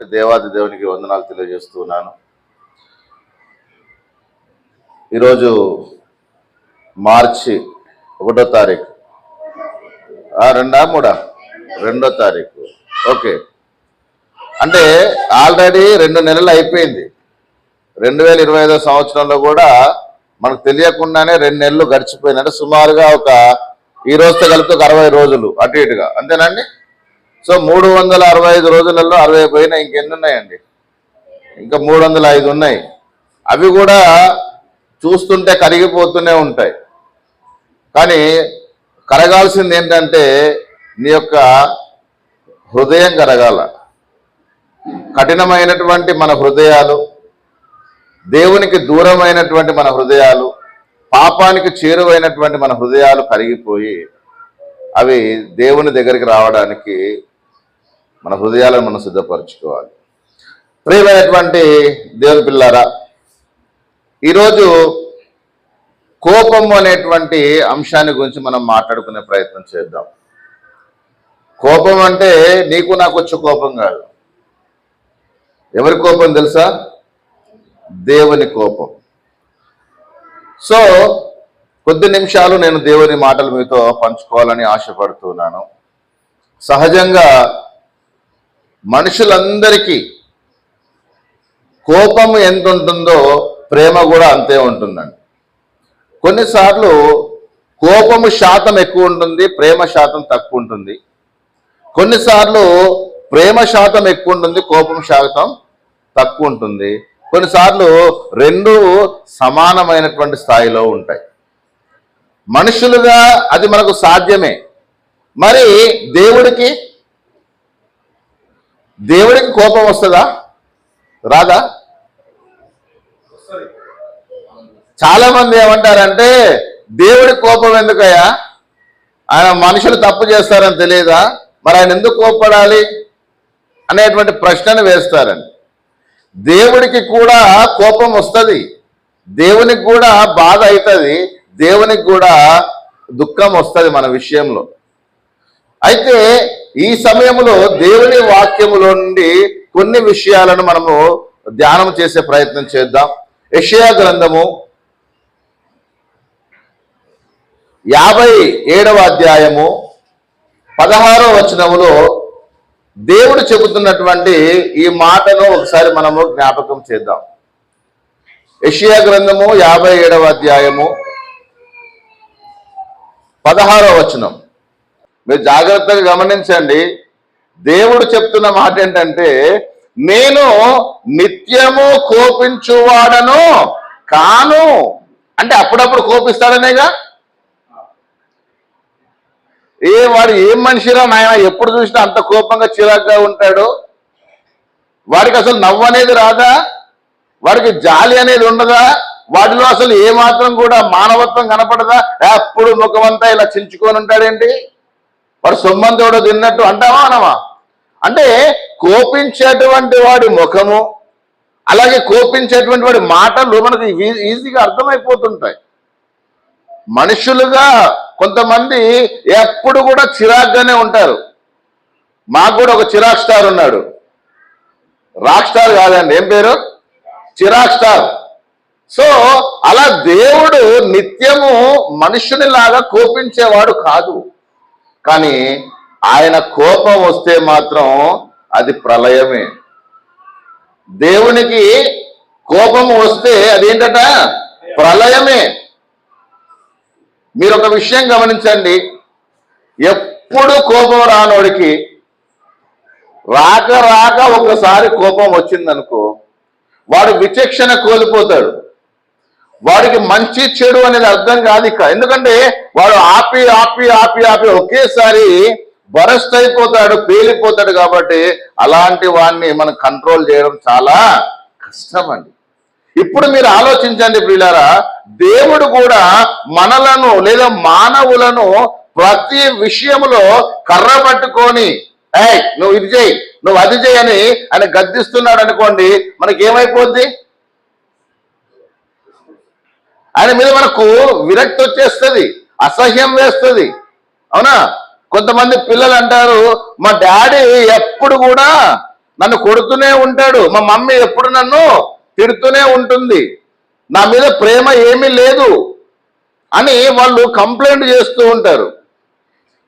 దేవాది దేవునికి వందనాలు తెలియజేస్తున్నాను. ఈరోజు మార్చి 1వ తారీఖు, 2వ తారీఖు. ఓకే, అంటే ఆల్రెడీ 2 నెలలు అయిపోయింది. 2025 సంవత్సరంలో కూడా మనకు తెలియకుండానే 2 నెలలు గడిచిపోయింది. అంటే సుమారుగా ఈ రోజుతో కలిపి 60 రోజులు అటు ఇటుగా, అంతేనండి. సో 365 రోజులలో 60 పోయినా ఇంకెన్ని ఉన్నాయండి? ఇంకా 305 ఉన్నాయి. అవి కూడా చూస్తుంటే కరిగిపోతూనే ఉంటాయి. కానీ కరగాల్సింది ఏంటంటే నీ యొక్క హృదయం కరగాల. కఠినమైనటువంటి మన హృదయాలు, దేవునికి దూరమైనటువంటి మన హృదయాలు, పాపానికి చేరువైనటువంటి మన హృదయాలు కరిగిపోయి అవి దేవుని దగ్గరికి రావడానికి మన హృదయాలను మనం సిద్ధపరచుకోవాలి. ప్రియమైనటువంటి దేవుని పిల్లారా, ఈరోజు కోపము అనేటువంటి అంశాన్ని గురించి మనం మాట్లాడుకునే ప్రయత్నం చేద్దాం. కోపం అంటే నీకు నాకు వచ్చే కోపం కాదు. ఎవరి కోపం తెలుసా? దేవుని కోపం. సో కొద్ది నిమిషాలు నేను దేవుని మాటలు మీతో పంచుకోవాలని ఆశపడుతున్నాను. సహజంగా మనుషులందరికీ కోపము ఎంత ఉంటుందో ప్రేమ కూడా అంతే ఉంటుందండి. కొన్నిసార్లు కోపము శాతం ఎక్కువ ఉంటుంది, ప్రేమ శాతం తక్కువ ఉంటుంది. కొన్నిసార్లు ప్రేమ శాతం ఎక్కువ ఉంటుంది, కోపం శాతం తక్కువ ఉంటుంది. కొన్నిసార్లు రెండు సమానమైనటువంటి స్థాయిలో ఉంటాయి. మనుషులుగా అది మనకు సాధ్యమే. మరి దేవుడికి కోపం వస్తుందా? రాదా? చాలా మంది ఏమంటారంటే దేవుడి కోపం ఎందుకయ్యా, ఆయన మనుషులు తప్పు చేస్తారని తెలియదా, మరి ఆయన ఎందుకు కోపపడాలి అనేటువంటి ప్రశ్నను వేస్తారండి. దేవుడికి కూడా కోపం వస్తుంది, దేవునికి కూడా బాధ అవుతుంది, దేవునికి కూడా దుఃఖం వస్తుంది మన విషయంలో. అయితే ఈ సమయంలో దేవుని వాక్యములో నుండి కొన్ని విషయాలను మనము ధ్యానం చేసే ప్రయత్నం చేద్దాం. యెషయా గ్రంథము 57వ అధ్యాయము 16వ వచనములో దేవుడు చెబుతున్నటువంటి ఈ మాటను ఒకసారి మనము జ్ఞాపకం చేద్దాం. యెషయా గ్రంథము 57వ అధ్యాయము 16వ వచనం మీరు జాగ్రత్తగా గమనించండి. దేవుడు చెప్తున్న మాట ఏంటంటే, నేను నిత్యము కోపించువాడను కాను. అంటే అప్పుడప్పుడు కోపిస్తాడనేగా. వాడు ఏం మనిషిరా నాయన, ఎప్పుడు చూసినా అంత కోపంగా చిరాగ్గా ఉంటాడు, వాడికి అసలు నవ్వు అనేది రాదా, వాడికి జాలి అనేది ఉండదా, వాడిలో అసలు ఏమాత్రం కూడా మానవత్వం కనపడదా, ఎప్పుడు ముఖమంతా ఇలా చించుకొని ఉంటాడేంటి, వాడు సొమ్మంతోడు తిన్నట్టు అంటావా అనవా? అంటే కోపించేటువంటి వాడి ముఖము, అలాగే కోపించేటువంటి వాడి మాటలు మనకు ఈజీగా అర్థమైపోతుంటాయి. మనుషులుగా కొంతమంది ఎప్పుడు కూడా చిరాగ్గానే ఉంటారు. మాకు కూడా ఒక చిరాక్ స్టార్ ఉన్నాడు. రాక్ స్టార్ కాదండి, ఏం పేరు? చిరాక్ స్టార్. సో అలా దేవుడు నిత్యము మనుషునిలాగా కోపించేవాడు కాదు. కానీ ఆయన కోపం వస్తే మాత్రం అది ప్రళయమే. దేవునికి కోపం వస్తే అదేంటట? ప్రళయమే. మీరు ఒక విషయం గమనించండి, ఎప్పుడు కోపం రానోడికి రాక ఒకసారి కోపం వచ్చిందనుకో, వాడు విచక్షణ కోల్పోతాడు. వాడికి మంచి చెడు అనేది అర్థం కాదు ఇక. ఎందుకంటే వాడు ఆపి ఆపి ఆపి ఆపి ఒకేసారి బరస్ట్ అయిపోతాడు, పేలిపోతాడు. కాబట్టి అలాంటి వాడిని మనం కంట్రోల్ చేయడం చాలా కష్టం అండి. ఇప్పుడు మీరు ఆలోచించండి ప్రియులారా, దేవుడు కూడా మనలను లేదా మానవులను ప్రతి విషయంలో కర్ర పట్టుకొని నువ్వు ఇది చేయి, నువ్వు అది చేయి అని ఆయన గద్దిస్తున్నాడు అనుకోండి, మనకేమైపోద్ది? ఆయన మీద మనకు విరక్తి వచ్చేస్తుంది, అసహ్యం వేస్తుంది. అవునా? కొంతమంది పిల్లలు అంటారు, మా డాడీ ఎప్పుడు కూడా నన్ను కొడుతూనే ఉంటాడు, మా మమ్మీ ఎప్పుడు నన్ను తిడుతూనే ఉంటుంది, నా మీద ప్రేమ ఏమీ లేదు అని వాళ్ళు కంప్లైంట్ చేస్తూ ఉంటారు.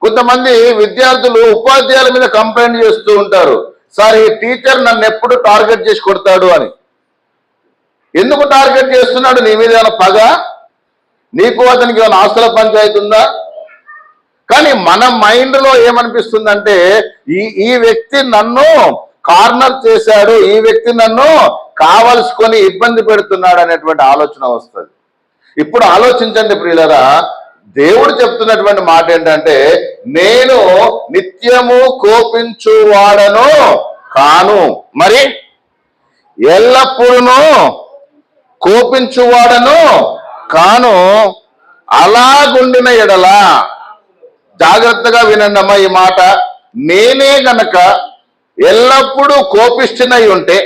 కొంతమంది విద్యార్థులు ఉపాధ్యాయుల మీద కంప్లైంట్ చేస్తూ ఉంటారు, సార్ ఈ టీచర్ నన్ను ఎప్పుడు టార్గెట్ చేసి కొడతాడు అని. ఎందుకు టార్గెట్ చేస్తున్నాడు? నీ మీద ఏమైనా పగ? నీకు అతనికి ఏమైనా ఆస్తుల పంచాయతీ ఉందా? కానీ మన మైండ్లో ఏమనిపిస్తుందంటే ఈ వ్యక్తి నన్ను కార్నర్ చేశాడు, ఈ వ్యక్తి నన్ను కావలసుకొని ఇబ్బంది పెడుతున్నాడు అనేటువంటి ఆలోచన వస్తుంది. ఇప్పుడు ఆలోచించండి ప్రియులరా, దేవుడు చెప్తున్నటువంటి మాట ఏంటంటే, నేను నిత్యము కోపించువాడను కాను, మరి ఎల్లప్పుడూ కోపించువాడను కాను. అలాగుండిన ఎడల, జాగ్రత్తగా వినండి అమ్మా ఈ మాట, నేనే గనక ఎల్లప్పుడూ కోపిష్ఠునై ఉంటే,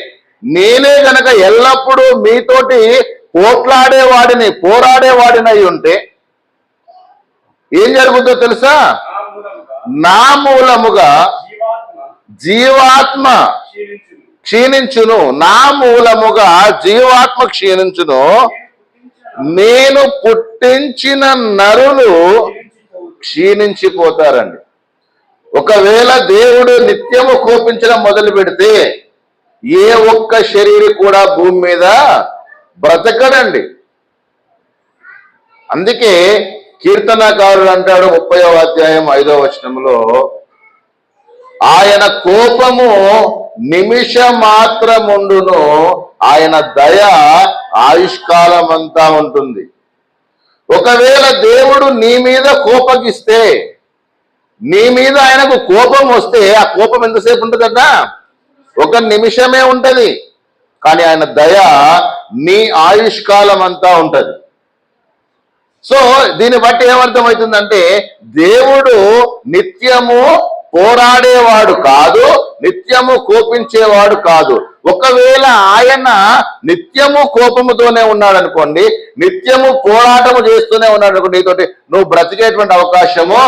నేనే గనక ఎల్లప్పుడూ మీతోటి పోరాడేవాడినై ఉంటే ఏం జరుగుతుందో తెలుసా? నా మూలముగా జీవాత్మ క్షీణించును, నా మూలముగా జీవాత్మ క్షీణించును, నేను పుట్టించిన నరులు క్షీణించిపోతారండి. ఒకవేళ దేవుడు నిత్యము కోపించడం మొదలు పెడితే ఏ ఒక్క శరీరి కూడా భూమి మీద బ్రతకడండి. అందుకే కీర్తనకారుడు అంటాడు 30వ అధ్యాయం 5వ వచనంలో, ఆయన కోపము నిమిష మాత్రముండును, ఆయన దయ ఆయుష్కాలమంతా ఉంటుంది. ఒకవేళ దేవుడు నీ మీద కోపగిస్తే, నీ మీద ఆయనకు కోపం వస్తే, ఆ కోపం ఎంతసేపు ఉంటుందట? ఒక నిమిషమే ఉంటది. కానీ ఆయన దయ నీ ఆయుష్కాలం అంతా ఉంటది. సో దీన్ని బట్టి ఏమర్థమవుతుందంటే, దేవుడు నిత్యము పోరాడేవాడు కాదు, నిత్యము కోపించేవాడు కాదు. ఒకవేళ ఆయన నిత్యము కోపముతోనే ఉన్నాడు అనుకోండి, నిత్యము పోరాటము చేస్తూనే ఉన్నాడు అనుకోండి, నీతోటి నువ్వు బ్రతికేటువంటి అవకాశము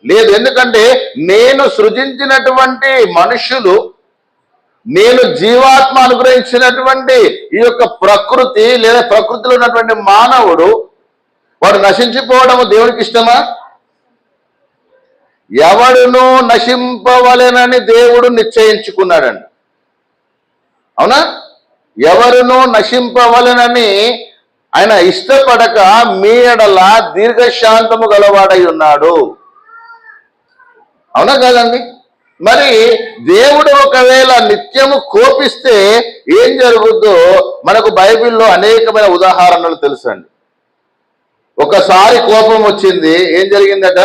లేదు. ఎందుకంటే నేను సృజించినటువంటి మనుషులు, నేను జీవాత్మ అనుగ్రహించినటువంటి ఈ యొక్క ప్రకృతి లేదా ప్రకృతిలో ఉన్నటువంటి మానవుడు, వాడు నశించిపోవడము దేవుడికి ఇష్టమా? ఎవడును నశింపవలెనని దేవుడు నిశ్చయించుకున్నాడండి. అవునా? ఎవరును నశింపవలెనని ఆయన ఇష్టపడక మీ ఎడల దీర్ఘశాంతము గలవాడై ఉన్నాడు. అవునా కాదండి? మరి దేవుడు ఒకవేళ నిత్యము కోపిస్తే ఏం జరుగుద్దో మనకు బైబిల్లో అనేకమైన ఉదాహరణలు తెలుసండి. ఒకసారి కోపం వచ్చింది, ఏం జరిగిందట?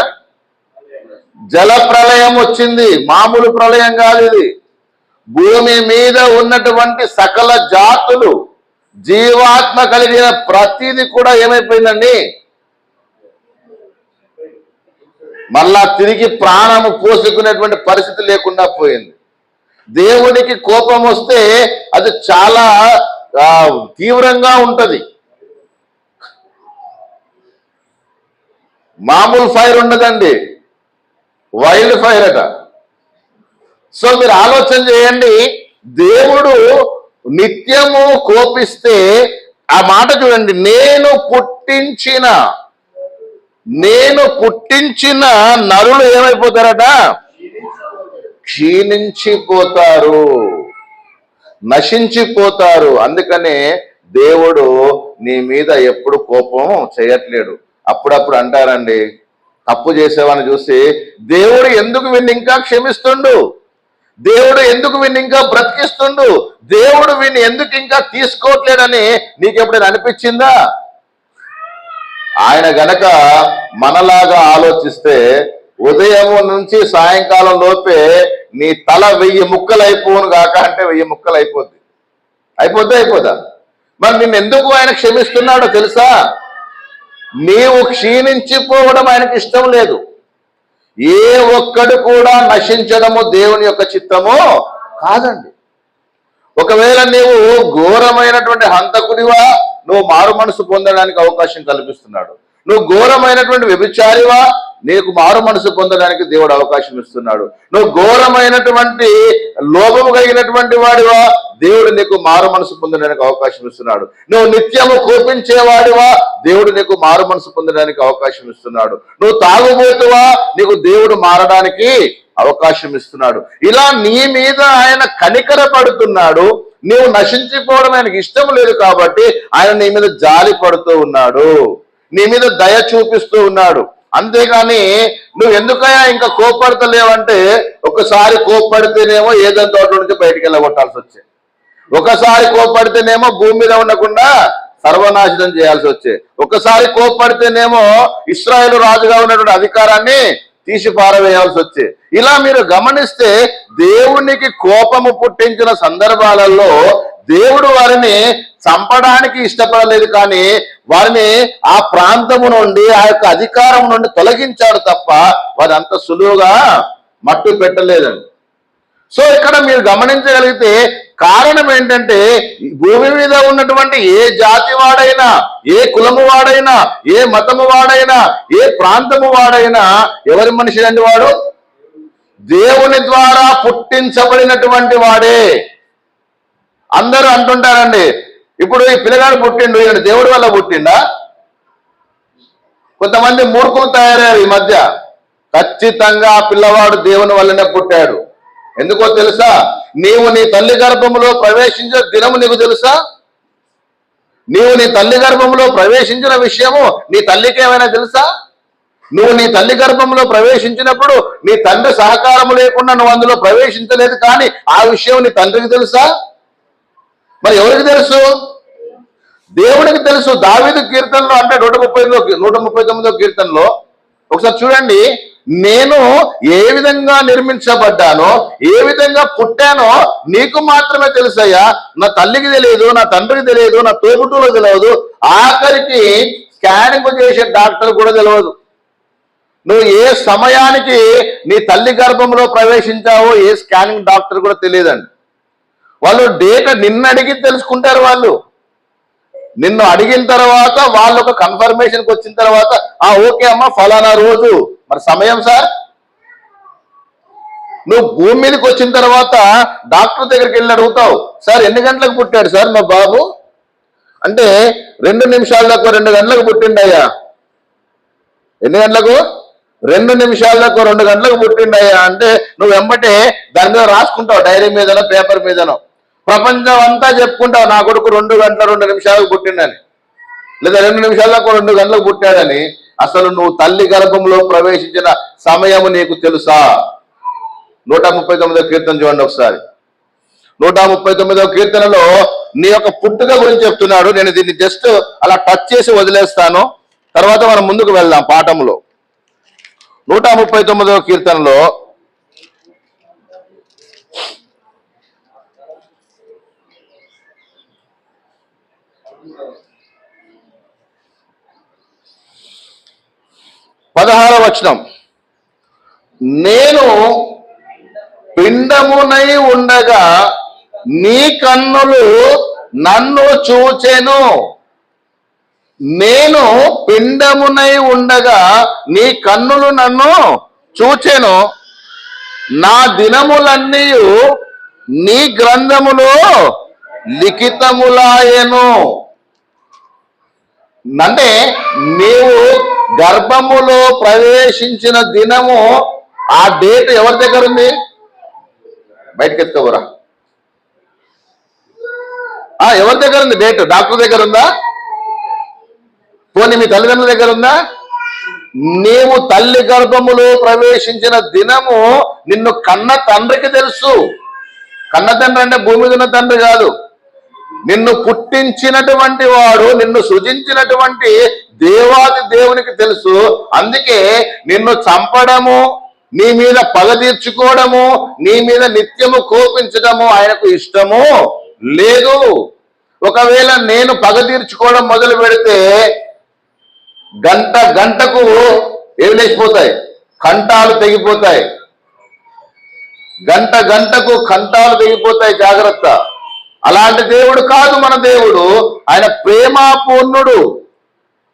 జల ప్రళయం వచ్చింది. మామూలు ప్రళయం కాదు ఇది. భూమి మీద ఉన్నటువంటి సకల జాతులు, జీవాత్మ కలిగిన ప్రతిది కూడా ఏమైపోయిందండి? మళ్ళా తిరిగి ప్రాణము పోసుకునేటువంటి పరిస్థితి లేకుండా పోయింది. దేవుడికి కోపం వస్తే అది చాలా తీవ్రంగా ఉంటది. మామూలు ఫైర్ ఉండదండి, వైల్డ్ ఫైర్ అట. సో మీరు ఆలోచన చేయండి, దేవుడు నిత్యము కోపిస్తే, ఆ మాట చూడండి, నేను పుట్టించిన నరులు ఏమైపోతారట? క్షీణించిపోతారు, నశించిపోతారు. అందుకనే దేవుడు నీ మీద ఎప్పుడు కోపం చేయట్లేడు. అప్పుడప్పుడు అంటారండి, తప్పు చేసేవాడిని చూసి, దేవుడు ఎందుకు వీడిని ఇంకా క్షమిస్తుండు, దేవుడు ఎందుకు వీడిని ఇంకా బ్రతికిస్తుండు, దేవుడు వీడిని ఎందుకు ఇంకా తీసుకోవట్లేడని నీకు ఎప్పుడైనా అనిపించిందా? ఆయన గనక మనలాగా ఆలోచిస్తే ఉదయం నుంచి సాయంకాలం లోపే నీ తల 1000 ముక్కలు అయిపోను కాక అంటే 1000 ముక్కలు అయిపోద్దా? మరి నిన్ను ఎందుకు ఆయన క్షమిస్తున్నాడో తెలుసా? నీవు క్షీణించిపోవడం ఆయనకి ఇష్టం లేదు. ఏ ఒక్కడు కూడా నశించడము దేవుని యొక్క చిత్తము కాదండి. ఒకవేళ నీవు ఘోరమైనటువంటి హంతకుడివా, నువ్వు మారు మనసు పొందడానికి అవకాశం కల్పిస్తున్నాడు. నువ్వు ఘోరమైనటువంటి వ్యభిచారివా, నీకు మారు మనసు పొందడానికి దేవుడు అవకాశం ఇస్తున్నాడు. నువ్వు ఘోరమైనటువంటి లోభము కలిగినటువంటి వాడివా, దేవుడు నీకు మారు మనసు పొందడానికి అవకాశం ఇస్తున్నాడు. నువ్వు నిత్యము కోపించేవాడివా, దేవుడు నీకు మారు మనసు పొందడానికి అవకాశం ఇస్తున్నాడు. నువ్వు తాగుబోతువా, నీకు దేవుడు మారడానికి అవకాశం ఇస్తున్నాడు. ఇలా నీ మీద ఆయన కనికర పడుతున్నాడు. నీవు నశించిపోవడం ఆయనకి ఇష్టం లేదు కాబట్టి ఆయన నీ మీద జాలి పడుతూ ఉన్నాడు, నీ మీద దయ చూపిస్తూ ఉన్నాడు. అంతేగాని నువ్వు ఎందుకయ్యా ఇంకా కోప్పడతలేవంటే, ఒకసారి కోప్పడితేనేమో ఏదంత తోట నుంచి బయటికి వెళ్ళగొట్టాల్సి వచ్చే, ఒకసారి కోప్పడితేనేమో భూమి మీద ఉండకుండా సర్వనాశనం చేయాల్సి వచ్చే, ఒకసారి కోప్పడితేనేమో ఇశ్రాయేలు రాజుగా ఉన్నటువంటి అధికారాన్ని తీసి పారవేయాల్సి వచ్చే. ఇలా మీరు గమనిస్తే దేవునికి కోపము పుట్టించిన సందర్భాలలో దేవుడు వారిని చంపడానికి ఇష్టపడలేదు, కానీ వారిని ఆ ప్రాంతము నుండి, ఆ యొక్క అధికారం నుండి తొలగించాడు తప్ప వారు అంత సులువుగా మట్టు పెట్టలేదండి. సో ఇక్కడ మీరు గమనించగలిగితే కారణం ఏంటంటే, భూమి మీద ఉన్నటువంటి ఏ జాతి వాడైనా, ఏ కులము వాడైనా, ఏ మతము వాడైనా, ఏ ప్రాంతము వాడైనా ఎవరి మనిషి అండి వాడు? దేవుని ద్వారా పుట్టించబడినటువంటి వాడే. అందరూ అంటుంటారండి, ఇప్పుడు ఈ పిల్లగాడు పుట్టిండు, ఈయన దేవుడి వల్ల పుట్టిండా? కొంతమంది మూర్ఖులు తయారయ్యారు ఈ మధ్య. ఖచ్చితంగా ఆ పిల్లవాడు దేవుని వల్లనే పుట్టాడు. ఎందుకో తెలుసా? నీవు నీ తల్లి గర్భములో ప్రవేశించిన దినము నీకు తెలుసా? నీవు నీ తల్లి గర్భంలో ప్రవేశించిన విషయము నీ తల్లికి ఏమైనా తెలుసా? నువ్వు నీ తల్లి గర్భంలో ప్రవేశించినప్పుడు నీ తండ్రి సహకారం లేకుండా నువ్వు అందులో ప్రవేశించలేదు, కానీ ఆ విషయం నీ తండ్రికి తెలుసా? మరి ఎవరికి తెలుసు? దేవుడికి తెలుసు. దావీదు కీర్తనలో అంటే 139వ కీర్తనలో ఒకసారి చూడండి, నేను ఏ విధంగా నిర్మించబడ్డానో, ఏ విధంగా పుట్టానో నీకు మాత్రమే తెలుసయ్యా. నా తల్లికి తెలియదు, నా తండ్రికి తెలియదు, నా తోబుట్టులో తెలియదు, ఆఖరికి స్కానింగ్ చేసే డాక్టర్ కూడా తెలియదు. నువ్వు ఏ సమయానికి నీ తల్లి గర్భంలో ప్రవేశించావో ఏ స్కానింగ్ డాక్టర్ కూడా తెలియదండి. వాళ్ళు డేటా నిన్ను అడిగి తెలుసుకుంటారు. వాళ్ళు నిన్ను అడిగిన తర్వాత వాళ్ళు ఒక కన్ఫర్మేషన్కి వచ్చిన తర్వాత ఓకే అమ్మా ఫలానా రోజు, మరి సమయం సార్? నువ్వు భూమి మీదకి వచ్చిన తర్వాత డాక్టర్ దగ్గరికి వెళ్ళి అడుగుతావు, సార్ ఎన్ని గంటలకు పుట్టాడు సార్ మా బాబు అంటే, 2 నిమిషాలకు 2 గంటలకు పుట్టిండయ్యా. ఎన్ని గంటలకు? 2 నిమిషాలకు 2 గంటలకు పుట్టిండయ్యా అంటే నువ్వు వెంబటే దాని మీద రాసుకుంటావు, డైరీ మీదనో పేపర్ మీదనో. ప్రపంచం అంతా చెప్పుకుంటావు, నా కొడుకు 2 గంటల 2 నిమిషాలకు పుట్టిండని, లేదా 2 నిమిషాలకు 2 గంటలకు పుట్టాడని. అసలు నువ్వు తల్లి గర్భంలో ప్రవేశించిన సమయము నీకు తెలుసా? 139వ కీర్తన చూడండి ఒకసారి. 139వ కీర్తనలో నీ యొక్క పుట్టుక గురించి చెప్తున్నాడు. నేను దీన్ని జస్ట్ అలా టచ్ చేసి వదిలేస్తాను, తర్వాత మనం ముందుకు వెళ్దాం పాఠంలో. 139వ కీర్తనలో పదహారవ వచనం, నేను పిండమునై ఉండగా నీ కన్నులు నన్ను చూచెను. నేను పిండమునై ఉండగా నీ కన్నులు నన్ను చూచెను. నా దినములన్నీ నీ గ్రంథములో లిఖితములాయెను. అంటే నీవు గర్భములో ప్రవేశించిన దినము, ఆ డేట్ ఎవరి దగ్గర ఉంది? బయటకు ఎత్తుకోరా. ఎవరి దగ్గర ఉంది డేట్? డాక్టర్ దగ్గర ఉందా? పోనీ మీ తల్లిదండ్రుల దగ్గర ఉందా? నీవు తల్లి గర్భములో ప్రవేశించిన దినము నిన్ను కన్న తండ్రికి తెలుసు. కన్న తండ్రి అంటే భూమి మీద ఉన్న తండ్రి కాదు, నిన్ను పుట్టించినటువంటి వాడు, నిన్ను సృజించినటువంటి దేవాది దేవునికి తెలుసు. అందుకే నిన్ను చంపడము, నీ మీద పగ తీర్చుకోవడము, నీ మీద నిత్యము కోపించడము ఆయనకు ఇష్టము లేదు. ఒకవేళ నేను పగ తీర్చుకోవడం మొదలు పెడితే గంటకు ఏమి లేచిపోతాయి? కంఠాలు తెగిపోతాయి. గంటకు కంఠాలు తెగిపోతాయి. జాగ్రత్త. అలాంటి దేవుడు కాదు మన దేవుడు. ఆయన ప్రేమాపూర్ణుడు,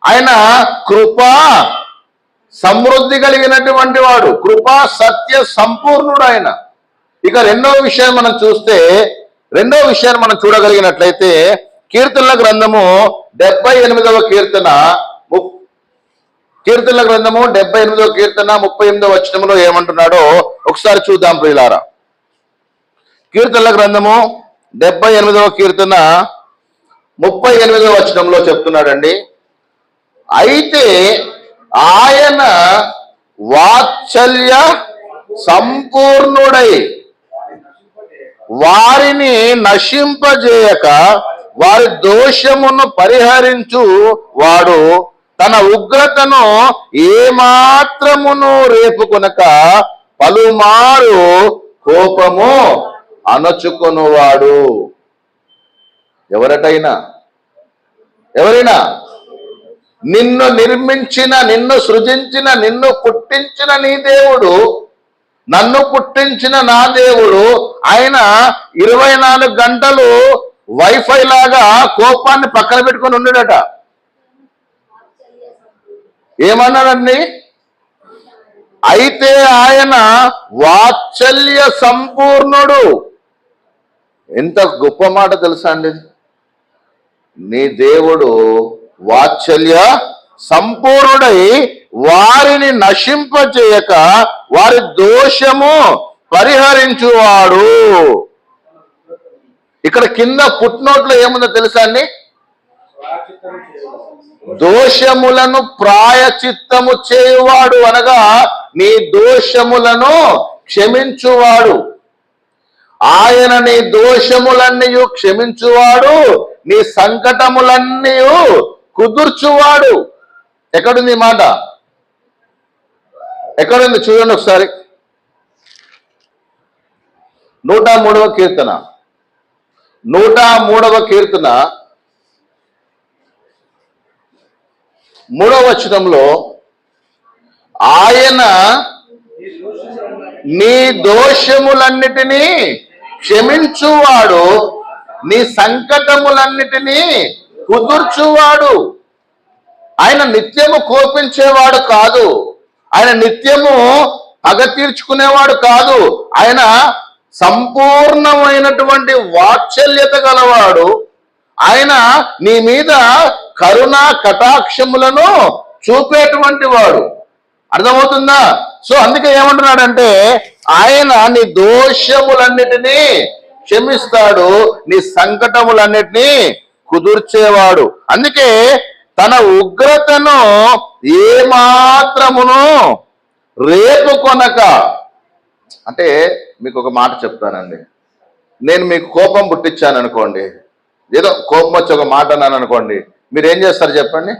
ఆయన కృప సమృద్ధి కలిగినటువంటి వాడు, కృపా సత్య సంపూర్ణుడు ఆయన. ఇక రెండవ విషయాన్ని మనం చూడగలిగినట్లయితే కీర్తనల గ్రంథము 78వ కీర్తన 38వ వచనంలో ఏమంటున్నాడో ఒకసారి చూద్దాం ప్రియులారా. కీర్తనల గ్రంథము 78వ కీర్తన 38వ వచనంలో చెప్తున్నాడండి, అయితే ఆయన వాత్సల్య సంపూర్ణుడై వారిని నశింపజేయక వారి దోషమును పరిహరించు వాడు, తన ఉగ్రతను ఏమాత్రమును రేపుకొనక పలుమారు కోపము అణచుకొనువాడు. ఎవరైనా నిన్ను నిర్మించిన, నిన్ను సృజించిన, నిన్ను పుట్టించిన నీ దేవుడు, నన్ను పుట్టించిన నా దేవుడు, ఆయన 24 గంటలు వైఫై లాగా కోపాన్ని పక్కన పెట్టుకొని ఉన్నాడట. ఏమన్నాడండి? అయితే ఆయన వాత్సల్య సంపూర్ణుడు. ఎంత గొప్ప మాట తెలుసా అండి? నీ దేవుడు వాత్సల్య సంపూర్ణుడై వారిని నశింపచేయక వారి దోషము పరిహరించువాడు. ఇక్కడ కింద ఫుట్నోట్లో ఏముందో తెలుసా అండి? దోషములను ప్రాయచిత్తము చేయువాడు అనగా నీ దోషములను క్షమించువాడు. ఆయన నీ దోషములన్నీ క్షమించువాడు, నీ సంకటములన్నీ కుదుర్చువాడు. ఎక్కడుంది మాట? ఎక్కడుంది చూడండి ఒకసారి. 103వ కీర్తన 3వ వచనంలో ఆయన నీ దోషములన్నిటినీ క్షమించువాడు, నీ సంకటములన్నిటినీ కుదుర్చువాడు. ఆయన నిత్యము కోపించేవాడు కాదు, ఆయన నిత్యము పగ తీర్చుకునేవాడు కాదు. ఆయన సంపూర్ణమైనటువంటి వాత్సల్యత గలవాడు. ఆయన నీ మీద కరుణా కటాక్షములను చూపేటువంటి వాడు. అర్థమవుతుందా? సో అందుకే ఏమంటున్నాడంటే ఆయన నీ దోషములన్నిటినీ క్షమిస్తాడు, నీ సంకటములన్నిటినీ కుదుర్చేవాడు. అందుకే తన ఉగ్రతను ఏమాత్రమును రేపు కొనక, అంటే మీకు ఒక మాట చెప్తానండి. నేను మీకు కోపం పుట్టించాను అనుకోండి, ఏదో కోపం వచ్చి ఒక మాట అన్నాను అనుకోండి, మీరు ఏం చేస్తారు చెప్పండి?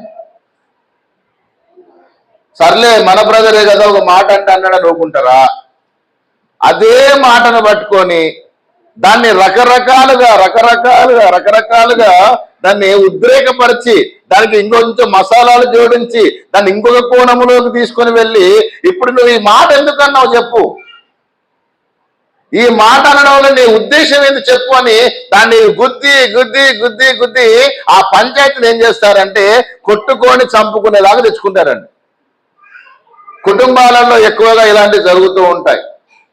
సర్లే మన బ్రదరే కదా ఒక మాట అంటే అన్నాడని ఊరుకుంటారా? అదే మాటను పట్టుకొని దాన్ని రకరకాలుగా దాన్ని ఉద్రేకపరిచి దానికి ఇంకొంచెం మసాలాలు జోడించి దాన్ని ఇంకొక కోణములోకి తీసుకొని వెళ్ళి, ఇప్పుడు నువ్వు ఈ మాట ఎందుకన్నావు చెప్పు, ఈ మాట అనడం వల్ల నీ ఉద్దేశం ఏంది చెప్పు అని దాన్ని గుద్ది ఆ పంచాయతీని ఏం చేస్తారంటే కొట్టుకొని చంపుకునేలాగా తెచ్చుకుంటారండి. కుటుంబాలలో ఎక్కువగా ఇలాంటివి జరుగుతూ ఉంటాయి,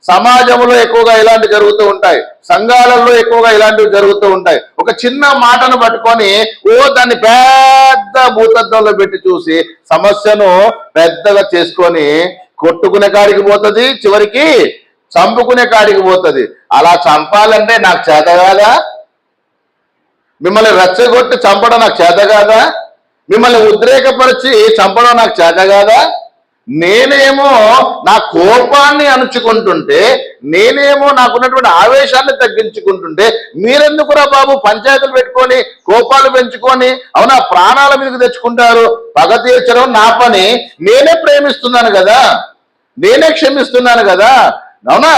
సమాజంలో ఎక్కువగా ఇలాంటివి జరుగుతూ ఉంటాయి, సంఘాలలో ఎక్కువగా ఇలాంటివి జరుగుతూ ఉంటాయి. ఒక చిన్న మాటను పట్టుకొని దాన్ని పెద్ద భూతత్వంలో పెట్టి చూసి సమస్యను పెద్దగా చేసుకొని కొట్టుకునే కాడికి పోతుంది, చివరికి చంపుకునే కాడికి పోతుంది. అలా చంపాలంటే నాకు చేత కాదా? మిమ్మల్ని రెచ్చగొట్టి చంపడం నాకు చేత కాదా? మిమ్మల్ని ఉద్రేకపరిచి చంపడం నాకు చేత కాదా? నేనేమో నా కోపాన్ని అణుచుకుంటుంటే, నేనేమో నాకున్నటువంటి ఆవేశాన్ని తగ్గించుకుంటుంటే, మీరెందుకురా బాబు పంచాయతీలు పెట్టుకొని కోపాలు పెంచుకొని అవునా ప్రాణాల మీదకి తెచ్చుకుంటారు? పగ తీర్చడం నా పని, నేనే ప్రేమిస్తున్నాను కదా, నేనే క్షమిస్తున్నాను కదా, అవునా?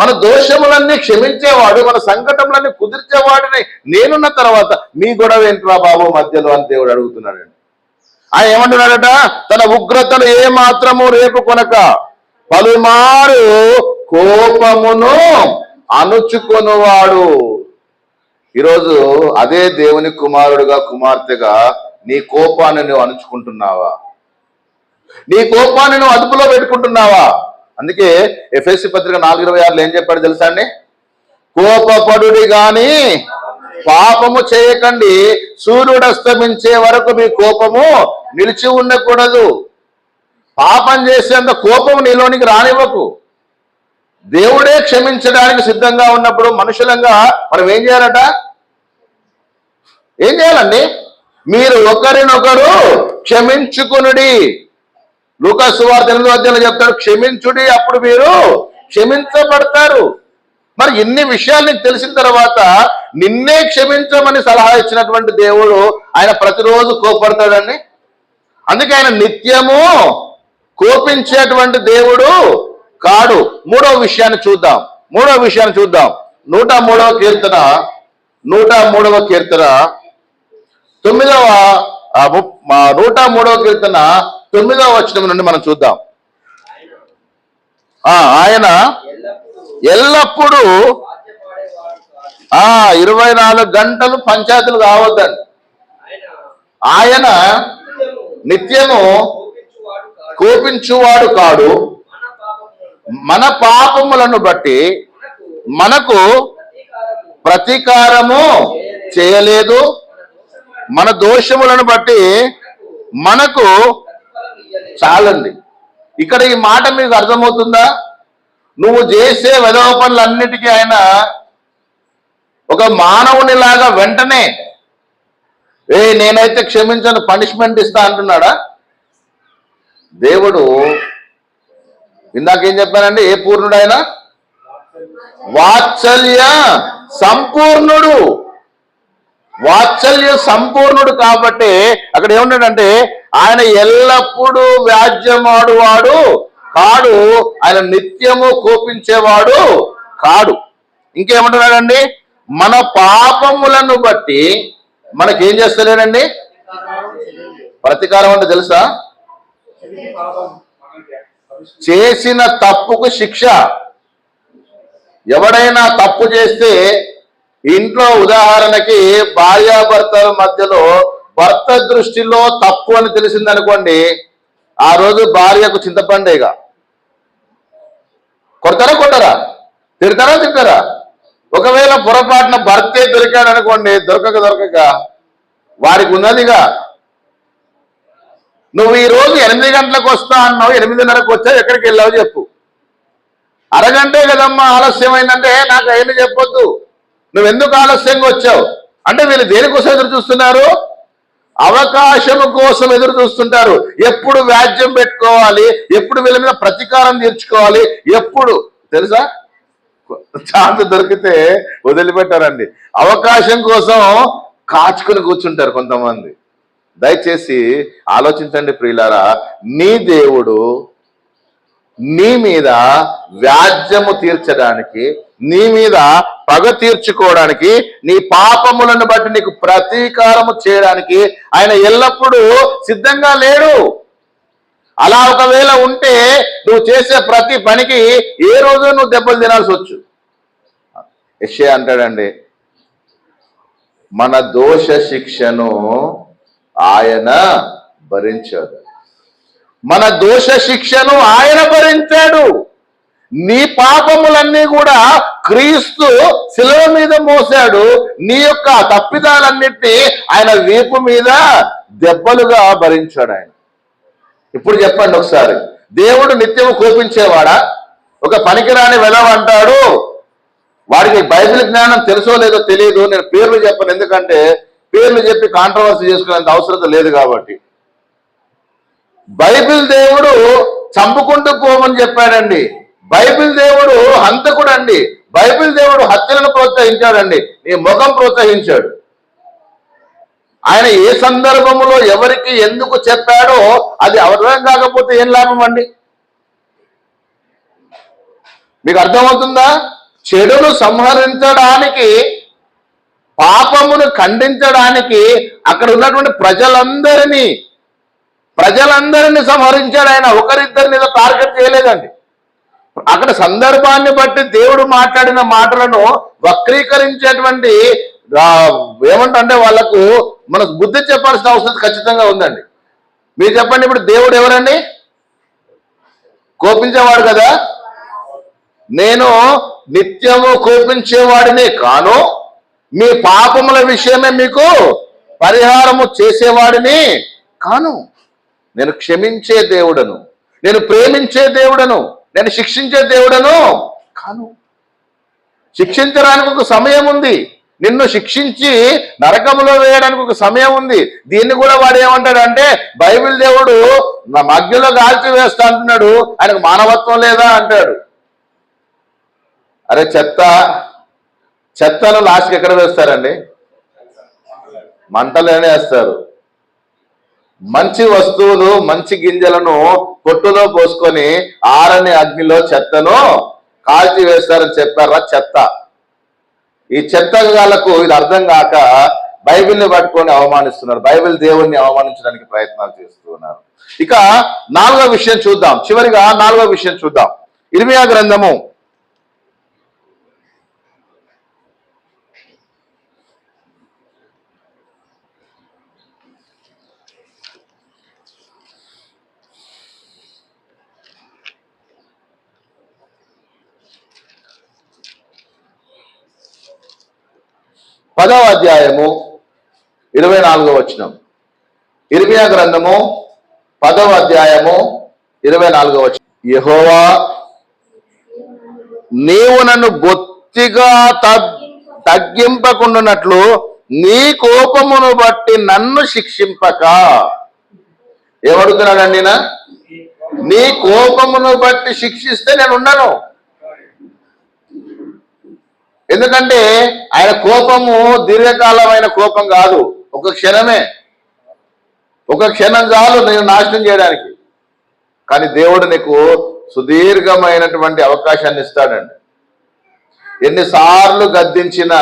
మన దోషములన్నీ క్షమించేవాడు, మన సంకటములన్నీ కుదిర్చేవాడిని నేనున్న తర్వాత మీ గొడవ ఏంట్రా బాబు మధ్యలో అని దేవుడు అడుగుతున్నాడండి. ఆయన ఏమంటున్నాడట? తన ఉగ్రతను ఏమాత్రము రేపు కొనక పలుమారు కోపమును అణుచుకొనువాడు. ఈరోజు అదే దేవుని కుమారుడుగా కుమార్తెగా నీ కోపాన్ని నువ్వు అణుచుకుంటున్నావా? నీ కోపాన్ని నువ్వు అదుపులో పెట్టుకుంటున్నావా? అందుకే ఎఫెసీ పత్రిక 4:26 ఏం చెప్పాడు తెలుసా అండి? కోపపడుడి గాని పాపము చేయకండి, సూర్యుడు అస్తమించే వరకు మీ కోపము నిలిచి ఉండకూడదు. పాపం చేసేంత కోపం నీలోనికి రానివ్వకు. దేవుడే క్షమించడానికి సిద్ధంగా ఉన్నప్పుడు మనుషులంగా మనం ఏం చేయాలట? ఏం చేయాలండి? మీరు ఒకరినొకరు క్షమించుకునుడి. లూకా సువార్త 8వ అధ్యాయంలో చెప్తాడు, క్షమించుడి, అప్పుడు మీరు క్షమించబడతారు. మరి ఇన్ని విషయాలు నీకు తెలిసిన తర్వాత నిన్నే క్షమించమని సలహా ఇచ్చినటువంటి దేవుడు ఆయన ప్రతిరోజు కోపడతాడండి. అందుకే ఆయన నిత్యము కోపించేటువంటి దేవుడు కాడు. మూడవ విషయాన్ని చూద్దాం. 103వ కీర్తన 103వ కీర్తన 9వ వచనం నుండి మనం చూద్దాం. ఆయన ఎల్లప్పుడూ 24 గంటలు పంచాయతీలు కావద్దండి. ఆయన నిత్యము కోపించువాడు కాడు, మన పాపములను బట్టి మనకు ప్రతీకారము చేయలేదు, మన దోషములను బట్టి మనకు చాలండి. ఇక్కడ ఈ మాట మీకు అర్థమవుతుందా? నువ్వు చేసే వెధవ పనులన్నిటికీ ఆయన ఒక మానవునిలాగా వెంటనే నేనైతే క్షమించను, పనిష్మెంట్ ఇస్తా అంటున్నాడా? దేవుడు ఇందాకేం చెప్పానండి? ఏ పూర్ణుడు ఆయన? వాత్సల్య సంపూర్ణుడు. వాత్సల్య సంపూర్ణుడు కాబట్టి అక్కడ ఏమున్నాడంటే ఆయన ఎల్లప్పుడూ వ్యాజ్యమాడువాడు కాడు, ఆయన నిత్యము కోపించేవాడు కాడు. ఇంకేమంటున్నాడండి? మన పాపములను బట్టి మనకేం చేస్తలేనండి? ప్రతీకారం అంటే తెలుసా? చేసిన తప్పుకు శిక్ష. ఎవడైనా తప్పు చేస్తే ఇంట్లో ఉదాహరణకి భార్యాభర్తల మధ్యలో భర్త దృష్టిలో తప్పు అని తెలిసిందనుకోండి, ఆ రోజు భార్యకు చింతపండేగా. కొడతారా? తిడతారా? ఒకవేళ పొరపాటున భర్తే దొరికాడు అనుకోండి, దొరకక వారికి ఉన్నదిగా, నువ్వు ఈ రోజు 8 గంటలకు వస్తా అన్నావు, 8:30కు వచ్చావు, ఎక్కడికి వెళ్ళావు చెప్పు. అరగంటే కదమ్మా ఆలస్యమైందంటే నాకు ఏమి చెప్పొద్దు, నువ్వెందుకు ఆలస్యంగా వచ్చావు అంటే వీళ్ళు దేనికోసం ఎదురు చూస్తున్నారు? అవకాశం కోసం ఎదురు చూస్తుంటారు. ఎప్పుడు వ్యాజ్యం పెట్టుకోవాలి, ఎప్పుడు వీళ్ళ మీద ప్రతీకారం తీర్చుకోవాలి, ఎప్పుడు తెలుసా? ఛాన్స్ దొరికితే వదిలిపెట్టారండి. అవకాశం కోసం కాచుకుని కూర్చుంటారు కొంతమంది. దయచేసి ఆలోచించండి ప్రియులారా, నీ దేవుడు నీ మీద వ్యాజ్యము తీర్చడానికి, నీ మీద పగ తీర్చుకోవడానికి, నీ పాపములను బట్టి నీకు ప్రతీకారము చేయడానికి ఆయన ఎల్లప్పుడూ సిద్ధంగా లేడు. అలా ఒకవేళ ఉంటే నువ్వు చేసే ప్రతి పనికి ఏ రోజు నువ్వు దెబ్బలు తినాల్సి వచ్చు. యెషయా అంటాడండి, మన దోష శిక్షను ఆయన భరించాడు. మన దోష శిక్షను ఆయన భరించాడు. నీ పాపములన్నీ కూడా క్రీస్తు శిలువ మీద మోసాడు. నీ యొక్క తప్పిదాలన్నిటినీ ఆయన వీపు మీద దెబ్బలుగా భరించాడు ఆయన. ఇప్పుడు చెప్పండి ఒకసారి, దేవుడు నిత్యము కోపించేవాడా? ఒక పనికిరాని వెధవ అంటాడు, వాడికి బైబిల్ జ్ఞానం తెలుసో లేదో తెలియదు. నేను పేర్లు చెప్పను, ఎందుకంటే పేర్లు చెప్పి కాంట్రవర్సీ చేసుకునేంత అవసరం లేదు కాబట్టి. బైబిల్ దేవుడు చంపుకుంటూ పోమని చెప్పాడండి. బైబిల్ దేవుడు హంతకుడు అండి. బైబిల్ దేవుడు హత్యలను ప్రోత్సహించాడండి, నీ ముఖం ప్రోత్సహించాడు. ఆయన ఏ సందర్భంలో ఎవరికి ఎందుకు చెప్పాడో అది అవసరం కాకపోతే ఏం లాభం అండి? మీకు అర్థమవుతుందా? చెడును సంహరించడానికి, పాపమును ఖండించడానికి అక్కడ ఉన్నటువంటి ప్రజలందరినీ సంహరించాడు ఆయన. ఒకరిద్దరి మీద టార్గెట్ చేయలేదండి. అక్కడ సందర్భాన్ని బట్టి దేవుడు మాట్లాడిన మాటలను వక్రీకరించేటువంటి ఏమంటే వాళ్ళకు మనకు బుద్ధి చెప్పాల్సిన అవసరం ఖచ్చితంగా ఉందండి. మీరు చెప్పండి, ఇప్పుడు దేవుడు ఎవరండి? కోపించేవాడు కదా. నేను నిత్యము కోపించేవాడిని కాను, మీ పాపముల విషయమే మీకు పరిహారము చేసేవాడిని కాను. నేను క్షమించే దేవుడను, నేను ప్రేమించే దేవుడను, నేను శిక్షించే దేవుడను కాను. శిక్షించడానికి ఒక సమయం ఉంది, నిన్ను శిక్షించి నరకములో వేయడానికి ఒక సమయం ఉంది. దీన్ని కూడా వాడు ఏమంటాడంటే, బైబిల్ దేవుడు నా మధ్యలో కాల్చి వేస్తా అంటున్నాడు, ఆయనకు మానవత్వం లేదా అంటాడు. అరే చెత్తను లాస్ట్కి ఎక్కడ వేస్తారండి? మంటలోనే వేస్తారు. మంచి వస్తువులు, మంచి గింజలను పొట్టులో పోసుకొని ఆరని అగ్నిలో చెత్తను కాల్చి వేస్తారని చెప్పారా? చెత్త. ఈ చెత్తగాళ్లకు ఇది అర్థం కాక బైబిల్ని పట్టుకొని అవమానిస్తున్నారు, బైబిల్ దేవుణ్ణి అవమానించడానికి ప్రయత్నాలు చేస్తూ ఉన్నారు. ఇక 4వ విషయం చూద్దాం, చివరిగా 4వ విషయం చూద్దాం. ఇర్మియా గ్రంథము 10వ అధ్యాయము 24వ వచనం. ఇర్మియా గ్రంథము 10వ అధ్యాయము 24వ వచనం. యెహోవా, నీవు నన్ను బొత్తిగా తగ్గింపకుండానట్లు నీ కోపమును బట్టి నన్ను శిక్షింపక. ఏమడుగుతున్నాడండి? నీ కోపమును బట్టి శిక్షిస్తే నేను ఉన్నాను. ఎందుకంటే ఆయన కోపము దీర్ఘకాలమైన కోపం కాదు, ఒక క్షణమే, ఒక క్షణం చాలు నేను నాశనం చేయడానికి. కానీ దేవుడు నీకు సుదీర్ఘమైనటువంటి అవకాశాన్ని ఇస్తాడండి. ఎన్నిసార్లు గద్దించినా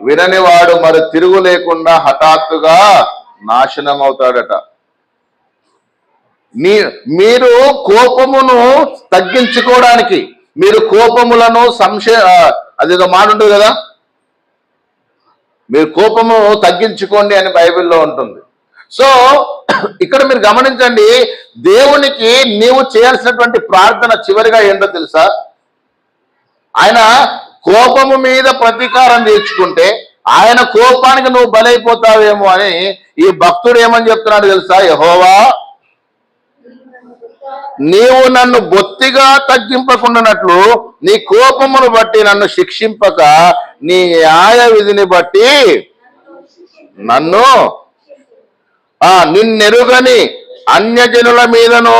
వినని వాడు మరి తిరుగు లేకుండా హఠాత్తుగా నాశనం అవుతాడట. మీరు కోపమును తగ్గించుకోవడానికి, మీరు కోపములను అదేదో మాట ఉంటుంది కదా, మీరు కోపము తగ్గించుకోండి అని బైబిల్లో ఉంటుంది. సో ఇక్కడ మీరు గమనించండి, దేవునికి నీవు చేయాల్సినటువంటి ప్రార్థన చివరిగా ఏంటో తెలుసా? ఆయన కోపము మీద ప్రతీకారం తీర్చుకుంటే ఆయన కోపానికి నువ్వు బలైపోతావేమో అని ఈ భక్తుడు ఏమని చెప్తున్నాడు తెలుసా? యెహోవా, నీవు నన్ను బొత్తిగా తగ్గింపకుండానట్లు నీ కోపమును బట్టి నన్ను శిక్షింపక నీ న్యాయ విధిని బట్టి నన్ను నిన్నెరుగని అన్యజనుల మీదను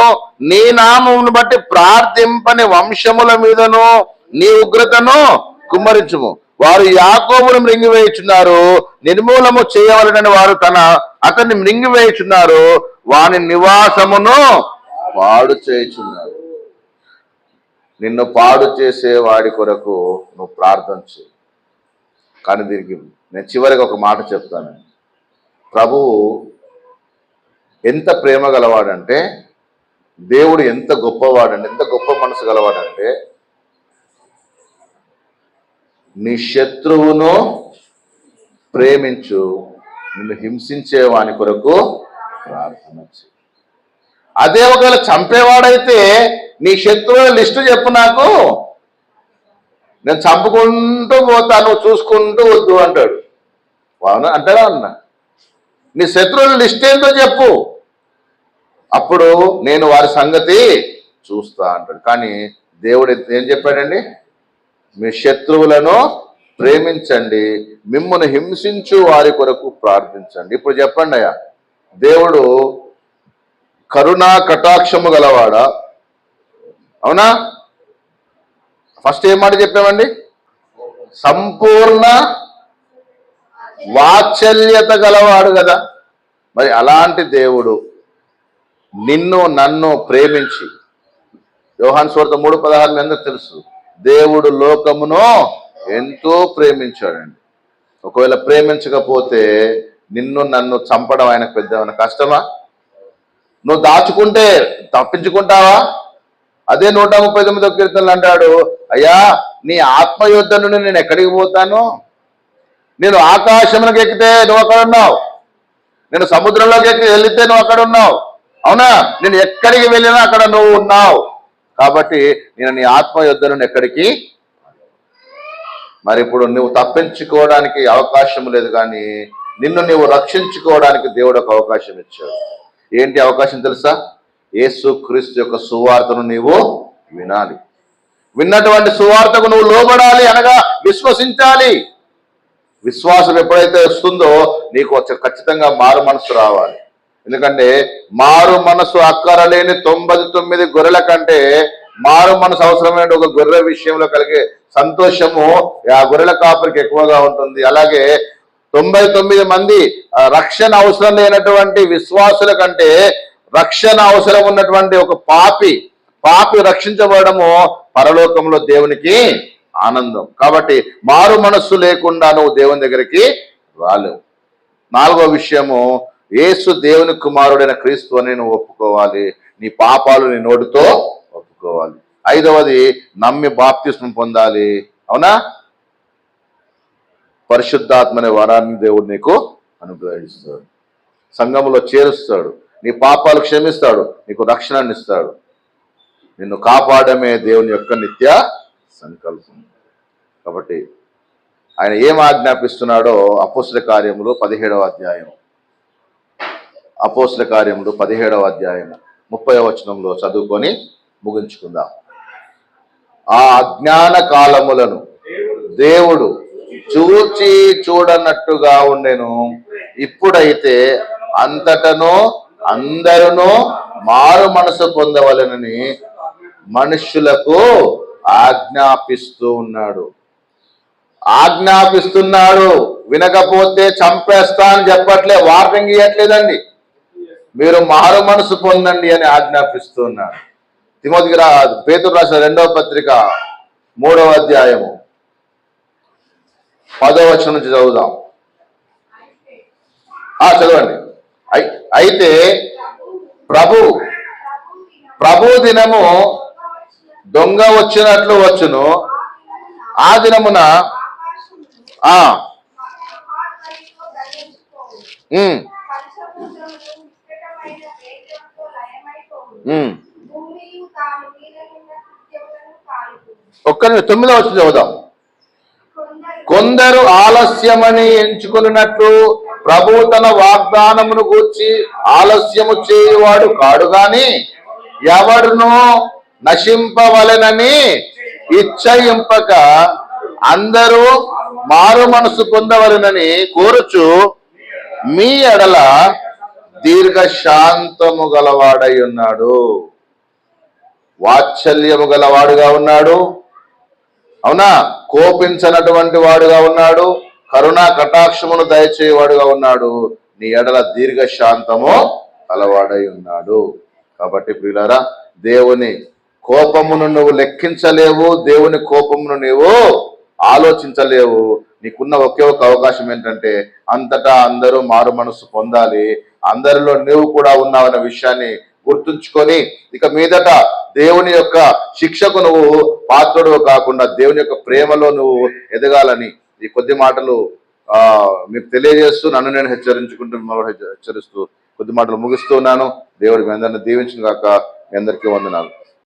నీ నామమును బట్టి ప్రార్థింపని వంశముల మీదను నీ ఉగ్రతను కుమ్మరించుము. వారు యాకోబును మృంగివేయుచున్నారు, నిర్మూలము చేయవలనని వారు అతన్ని మృంగివేయుచున్నారు, వాని నివాసమును పాడు చేయుచున్నారు. నిన్ను పాడు చేసే వాడి కొరకు నువ్వు ప్రార్థన చేయి. కానీ దీనికి నేను చివరికి ఒక మాట చెప్తాను. ప్రభువు ఎంత ప్రేమ గలవాడంటే, దేవుడు ఎంత గొప్పవాడంటే, ఎంత గొప్ప మనసు గలవాడంటే, నీ శత్రువును ప్రేమించు, నిన్ను హింసించే వాని కొరకు ప్రార్థన చేయి. అదే ఒకవేళ చంపేవాడైతే నీ శత్రువుల లిస్టు చెప్పు నాకు, నేను చంపుకుంటూ పోతాను, చూసుకుంటూ వద్దు అంటాడు. అవునా అంటాడా? అన్న నీ శత్రువుల లిస్ట్ ఏంటో చెప్పు, అప్పుడు నేను వారి సంగతి చూస్తా అంటాడు. కానీ దేవుడు ఏం చెప్పాడండి? మీ శత్రువులను ప్రేమించండి, మిమ్మును హింసించు వారి కొరకు ప్రార్థించండి. ఇప్పుడు చెప్పండి అయ్యా, దేవుడు కరుణా కటాక్షము గలవాడా? అవునా? ఫస్ట్ ఏం మాట చెప్పామండి? సంపూర్ణ వాత్సల్యత గలవాడు కదా. మరి అలాంటి దేవుడు నిన్ను నన్ను ప్రేమించి, యోహాను సువార్త 3:16 అందరూ తెలుసు, దేవుడు లోకమును ఎంతో ప్రేమించాడండి. ఒకవేళ ప్రేమించకపోతే నిన్ను నన్ను చంపడం ఆయనకు పెద్ద కష్టమా? నువ్వు దాచుకుంటే తప్పించుకుంటావా? అదే 139వ కీర్తనలు అంటాడు, అయ్యా నీ ఆత్మయుద్ధ నుండి నేను ఎక్కడికి పోతాను? నేను ఆకాశంలోకి ఎక్కితే నువ్వు అక్కడ ఉన్నావు, నేను సముద్రంలోకి వెళితే నువ్వు అక్కడ ఉన్నావు. అవునా? నేను ఎక్కడికి వెళ్ళినా అక్కడ నువ్వు ఉన్నావు. కాబట్టి నేను నీ ఆత్మ యుద్ధ నుండి ఎక్కడికి. మరి ఇప్పుడు నువ్వు తప్పించుకోవడానికి అవకాశం లేదు, కానీ నిన్ను నువ్వు రక్షించుకోవడానికి దేవుడు ఒక అవకాశం ఇచ్చాడు. ఏంటి అవకాశం తెలుసా? యేసు క్రీస్తు యొక్క సువార్తను నీవు వినాలి. విన్నటువంటి సువార్తకు నువ్వు లోబడాలి, అనగా విశ్వసించాలి. విశ్వాసం ఎప్పుడైతే వస్తుందో నీకు ఖచ్చితంగా మారు మనసు రావాలి. ఎందుకంటే మారు మనసు అక్కరలేని 99 గొర్రెల కంటే మారు మనసు అవసరమైన ఒక గొర్రె విషయంలో కలిగే సంతోషము ఆ గొర్రెల కాపరికి ఎక్కువగా ఉంటుంది. అలాగే 99 మంది రక్షణ అవసరం లేనటువంటి విశ్వాసుల కంటే రక్షణ అవసరం ఉన్నటువంటి ఒక పాపి రక్షించబడము పరలోకంలో దేవునికి ఆనందం. కాబట్టి మారు మనస్సు లేకుండా నువ్వు దేవుని దగ్గరికి రాలేవు. 4వ విషయము, యేసు దేవుని కుమారుడైన క్రీస్తు అని నువ్వు ఒప్పుకోవాలి. నీ పాపాలు నీ నోటితో ఒప్పుకోవాలి. 5వది, నమ్మి బాప్తిస్మం పొందాలి. అవునా? పరిశుద్ధాత్మనే వరాన్ని దేవుడు నీకు అనుగ్రహిస్తాడు, సంఘములో చేరుస్తాడు, నీ పాపాలు క్షమిస్తాడు, నీకు రక్షణని ఇస్తాడు. నిన్ను కాపాడమే దేవుని యొక్క నిత్య సంకల్పం. కాబట్టి ఆయన ఏం ఆజ్ఞాపిస్తున్నాడో అపోస్తల కార్యములు 17వ అధ్యాయం, అపోస్తల కార్యములు 17వ అధ్యాయం 30వ వచనంలో చదువుకొని ముగించుకుందాం. ఆ అజ్ఞాన కాలములను దేవుడు చూచి చూడనట్టుగా ఉండెను. ఇప్పుడైతే అంతటను అందరూ మారు మనసు పొందవలెనని మనుష్యులకు ఆజ్ఞాపిస్తున్నాడు. వినకపోతే చంపేస్తా అని చెప్పట్లే, వార్నింగ్ ఇవ్వట్లేదండి. మీరు మారు మనసు పొందండి అని ఆజ్ఞాపిస్తున్నాడు. తిమోతికి పేతురు రాసిన 2వ పత్రిక 3వ అధ్యాయము 10వ వచనం నుంచి చదువుదాం. చదవండి. అయితే ప్రభు దినము దొంగ వచ్చినట్లు వచ్చును. ఆ దినమున ఒక్క 9వ వచనం చదువుదాం. కొందరు ఆలస్యమని ఎంచుకున్నట్లు ప్రభువు తన వాగ్దానమును గూర్చి ఆలస్యము చేయువాడు కాడు, గాని ఎవడును నశింపవలెనని ఇచ్చయింపక అందరూ మారు మనసు పొందవలెనని కోరుచు మీ ఎడల దీర్ఘశాంతము గలవాడై ఉన్నాడు, వాత్సల్యము గలవాడుగా ఉన్నాడు. అవునా? కోపించనటువంటి వాడుగా ఉన్నాడు, కరుణా కటాక్షమును దయచేవాడుగా ఉన్నాడు, నీ ఎడల దీర్ఘశాంతము గలవాడై ఉన్నాడు. కాబట్టి ప్రియులారా, దేవుని కోపమును నువ్వు లెక్కించలేవు, దేవుని కోపమును నువ్వు ఆలోచించలేవు. నీకున్న ఒకే ఒక అవకాశం ఏంటంటే అంతటా అందరూ మారు మనసు పొందాలి. అందరిలో నువ్వు కూడా ఉన్నావన్న విషయాన్ని గుర్తుంచుకొని ఇక మీదట దేవుని యొక్క శిక్షకు నువ్వు పాత్రుడు కాకుండా దేవుని యొక్క ప్రేమలో నువ్వు ఎదగాలని ఈ కొద్ది మాటలు మీకు తెలియజేస్తూ నన్ను నేను హెచ్చరించుకుంటూ మిమ్మల్ని హెచ్చరిస్తూ కొద్ది మాటలు ముగిస్తున్నాను. దేవుడి మీ అందరిని దీవించిన గాక. మీ అందరికీ వందనాలు.